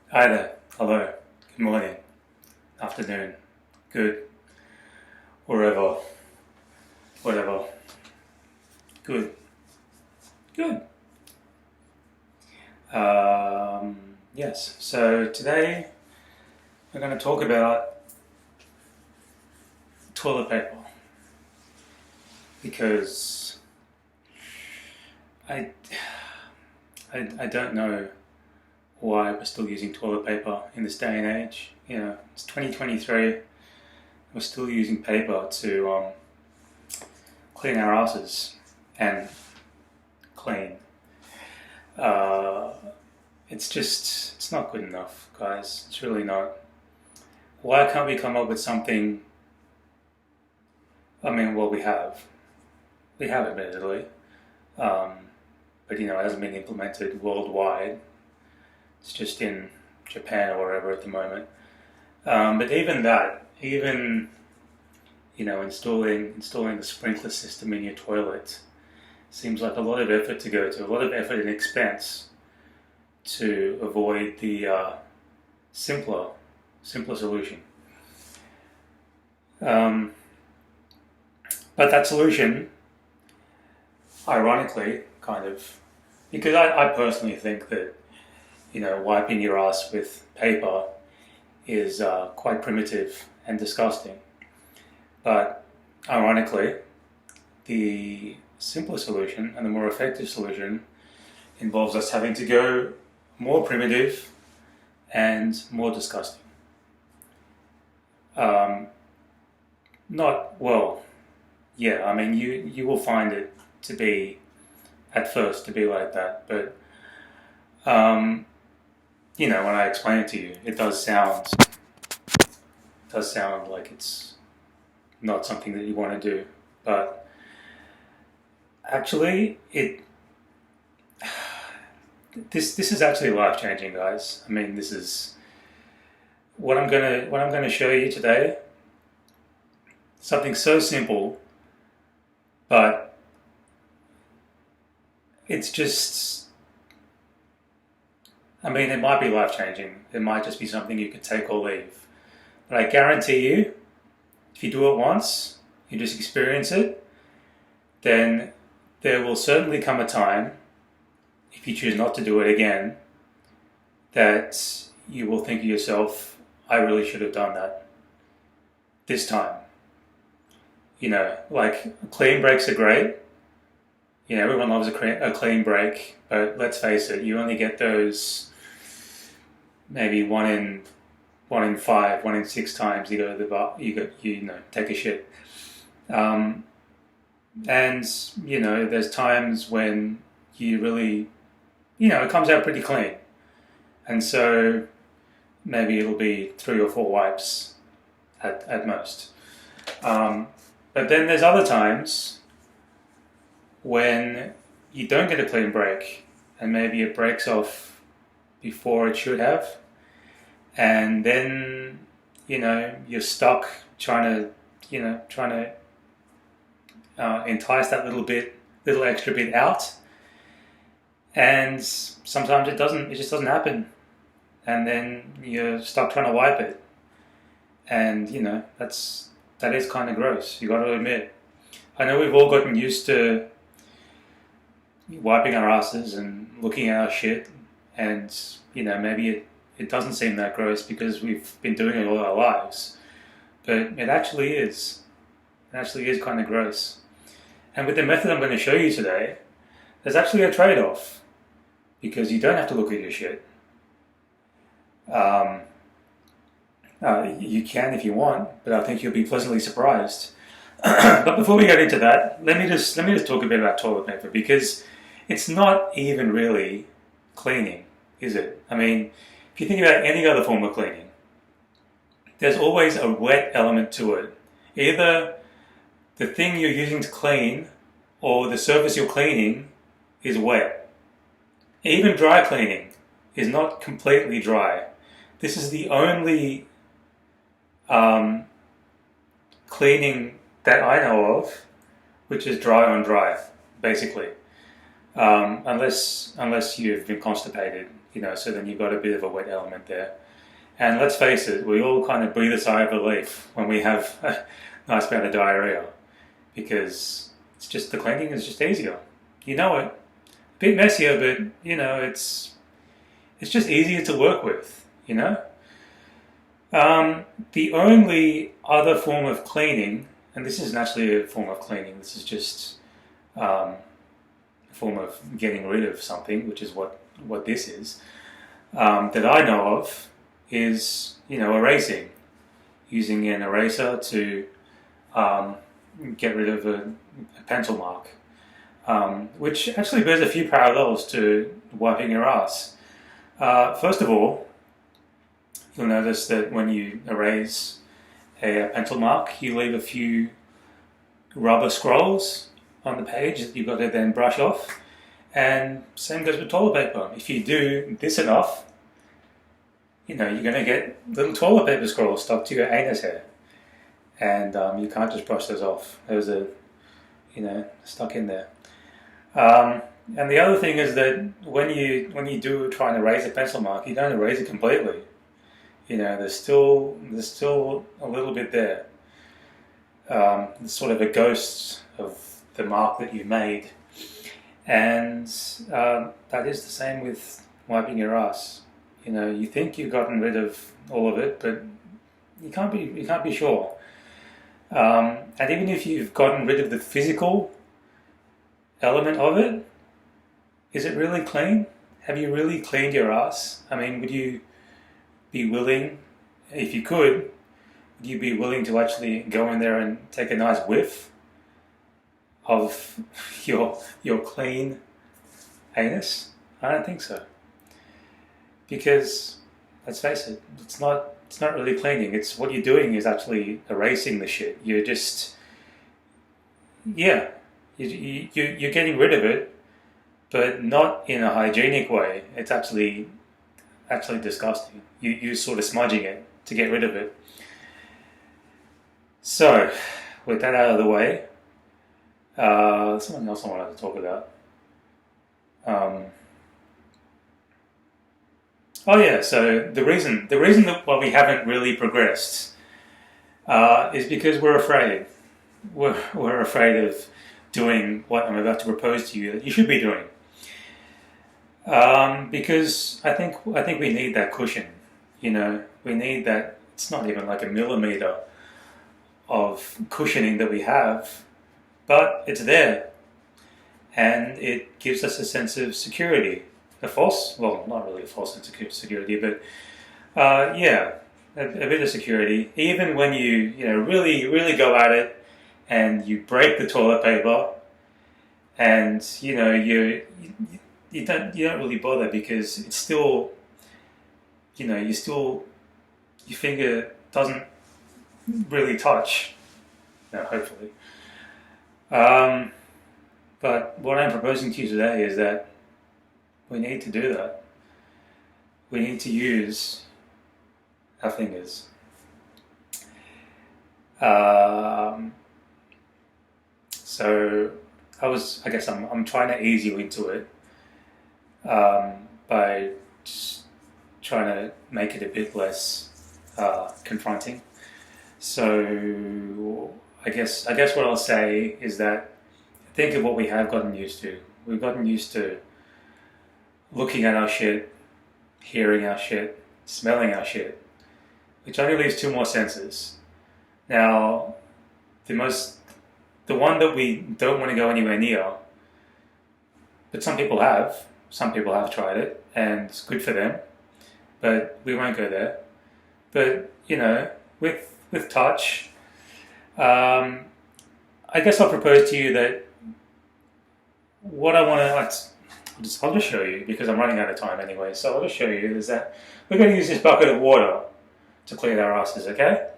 Hi there. Hello. Good morning. Afternoon. Good. Wherever. Whatever. Good. Good. Yes. So today we're going to talk about toilet paper because I, I don't know why we're still using toilet paper in this day and age. It's 2023. We're still using paper to clean our asses and clean. Uh, it's not good enough, guys. It's really not. Why can't we come up with something? I mean, well, we have. We have, admittedly. Um, but, it hasn't been implemented worldwide. It's just in Japan or wherever at the moment. But even that, installing the sprinkler system in your toilet seems like a lot of effort to go to, a lot of effort and expense to avoid the simpler solution. Um, but that solution, ironically, kind of, because I personally think that wiping your ass with paper is quite primitive and disgusting. But ironically, the simpler solution and the more effective solution involves us having to go more primitive and more disgusting. Um, Not well, yeah. I mean, you will find it to be at first to be like that, but um, when I explain it to you, it does sound like it's not something that you want to do, but actually, this is actually life changing, guys. I mean, this is what I'm gonna show you today. Something so simple, but it's just. I mean, it might be life changing. It might just be something you could take or leave. But I guarantee you, if you do it once, you just experience it, then there will certainly come a time, if you choose not to do it again, that you will think to yourself, I really should have done that this time. Like clean breaks are great. Everyone loves a clean break, but let's face it, you only get those maybe one in five, 1 in 6 times you go to the bar, take a shit. Um, and there's times when you really, it comes out pretty clean, and so maybe it'll be 3 or 4 wipes at most. But then there's other times when you don't get a clean break, and maybe it breaks off before it should have, and then you're stuck trying to entice that little extra bit out, and sometimes it just doesn't happen, and then you're stuck trying to wipe it, and that is kind of gross. You got to admit. I know we've all gotten used to wiping our asses and looking at our shit, and maybe it doesn't seem that gross because we've been doing it all our lives, but it actually is. It actually is kind of gross. And with the method I'm going to show you today, there's actually a trade-off because you don't have to look at your shit. You can if you want, but I think you'll be pleasantly surprised. But before we get into that, let me just talk a bit about toilet paper because it's not even really cleaning, is it? I mean, if you think about any other form of cleaning, there's always a wet element to it. Either the thing you're using to clean or the surface you're cleaning is wet. Even dry cleaning is not completely dry. This is the only cleaning that I know of which is dry on dry, basically. Unless you've been constipated, so then you've got a bit of a wet element there. And let's face it, we all kind of breathe a sigh of relief when we have a nice bout of diarrhea, because it's just, the cleaning is just easier. You know it. A bit messier, but it's just easier to work with. The only other form of cleaning, and this isn't actually a form of cleaning, this is just a form of getting rid of something, which is what this is, that I know of, is, erasing. Using an eraser to get rid of a pencil mark, which actually bears a few parallels to wiping your ass. First of all, you'll notice that when you erase a pencil mark, you leave a few rubber scrolls on the page that you've got to then brush off. And same goes with toilet paper. If you do this enough, you're going to get little toilet paper scrolls stuck to your anus hair. And you can't just brush those off. Those are, stuck in there. And the other thing is that when you do try and erase a pencil mark, you don't erase it completely. There's still a little bit there. It's sort of a ghost of the mark that you made. And that is the same with wiping your ass. You think you've gotten rid of all of it, but you can't be sure. And even if you've gotten rid of the physical element of it, is it really clean? Have you really cleaned your ass? I mean, would you be willing, if you could, would you be willing to actually go in there and take a nice whiff of your clean anus? I don't think so. Because, let's face it, it's not really cleaning. It's what you're doing is actually erasing the shit. You're just, you're getting rid of it, but not in a hygienic way. It's actually disgusting. You're sort of smudging it to get rid of it. So, with that out of the way, something else I wanted to talk about. So the reason that why we haven't really progressed is because we're afraid. We're afraid of doing what I'm about to propose to you that you should be doing. Because I think we need that cushion. We need that. It's not even like a millimeter of cushioning that we have, but it's there, and it gives us a sense of security. Not really a false sense of security, but a bit of security. Even when you really, really go at it, and you break the toilet paper, and you don't really bother because it's still, your finger doesn't really touch. No, hopefully. But what I'm proposing to you today is that we need to do that. We need to use our fingers. So I'm trying to ease you into it by just trying to make it a bit less confronting. So I guess what I'll say is that think of what we have gotten used to. We've gotten used to looking at our shit, hearing our shit, smelling our shit, which only leaves two more senses. Now, the one that we don't want to go anywhere near, but some people have tried it, and it's good for them, but we won't go there. But, with touch, I guess I'll propose to you that what I want to, I'll just show you, because I'm running out of time anyway, so I'll just show you is that we're going to use this bucket of water to clean our asses, okay?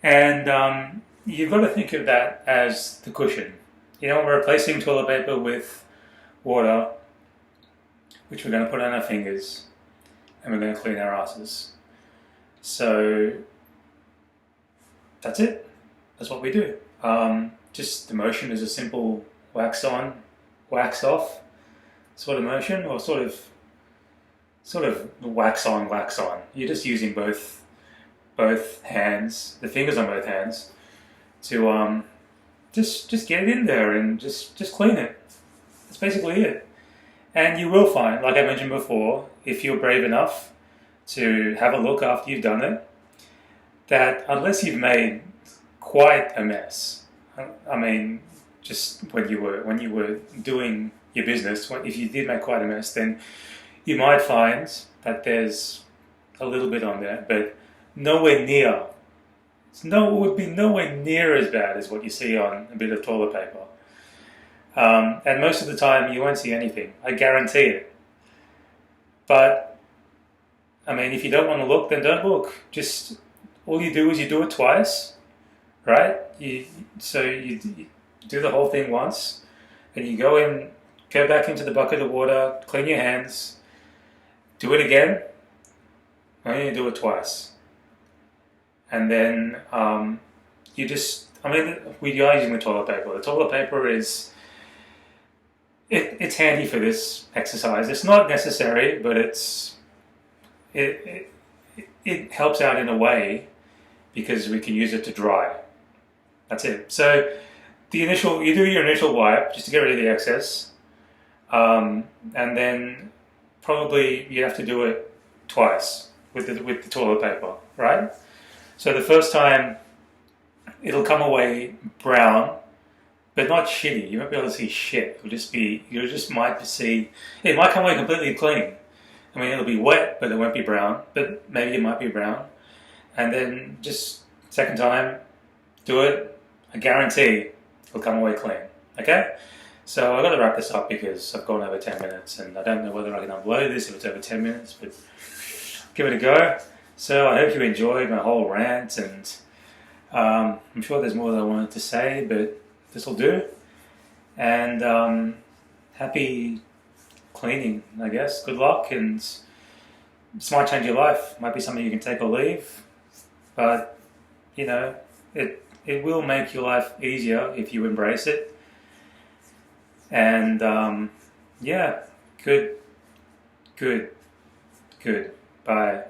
And you've got to think of that as the cushion. We're replacing toilet paper with water, which we're going to put on our fingers, and we're going to clean our asses. So that's it. That's what we do. Just the motion is a simple wax on, wax off sort of motion, or sort of sort of wax on, wax on. You're just using both hands, the fingers on both hands, to just get it in there and just clean it. That's basically it. And you will find, like I mentioned before, if you're brave enough to have a look after you've done it, that unless you've made quite a mess, I mean, just when you were doing your business, if you did make quite a mess, then you might find that there's a little bit on there, but nowhere near. It would be nowhere near as bad as what you see on a bit of toilet paper. And most of the time, you won't see anything. I guarantee it. But I mean, if you don't want to look, then don't look. Just all you do is you do it twice, right? You do the whole thing once, and you go back into the bucket of water, clean your hands, do it again. Only do it twice, and then you just. I mean, we are using the toilet paper. The toilet paper is. It's handy for this exercise. It's not necessary, but it helps out in a way because we can use it to dry. That's it. So you do your initial wipe just to get rid of the excess, and then probably you have to do it twice with the toilet paper, right? So the first time it'll come away brown, but not shitty. You won't be able to see shit. It might come away completely clean. I mean, it'll be wet, but it won't be brown. But maybe it might be brown. And then just second time, do it. I guarantee it'll come away clean. Okay? So I've got to wrap this up because I've gone over 10 minutes and I don't know whether I can upload this if it's over 10 minutes, but give it a go. So I hope you enjoyed my whole rant, and I'm sure there's more that I wanted to say, but this will do. And happy cleaning, I guess. Good luck, and this might change your life. Might be something you can take or leave, but you know, it will make your life easier if you embrace it. And yeah, good. Bye.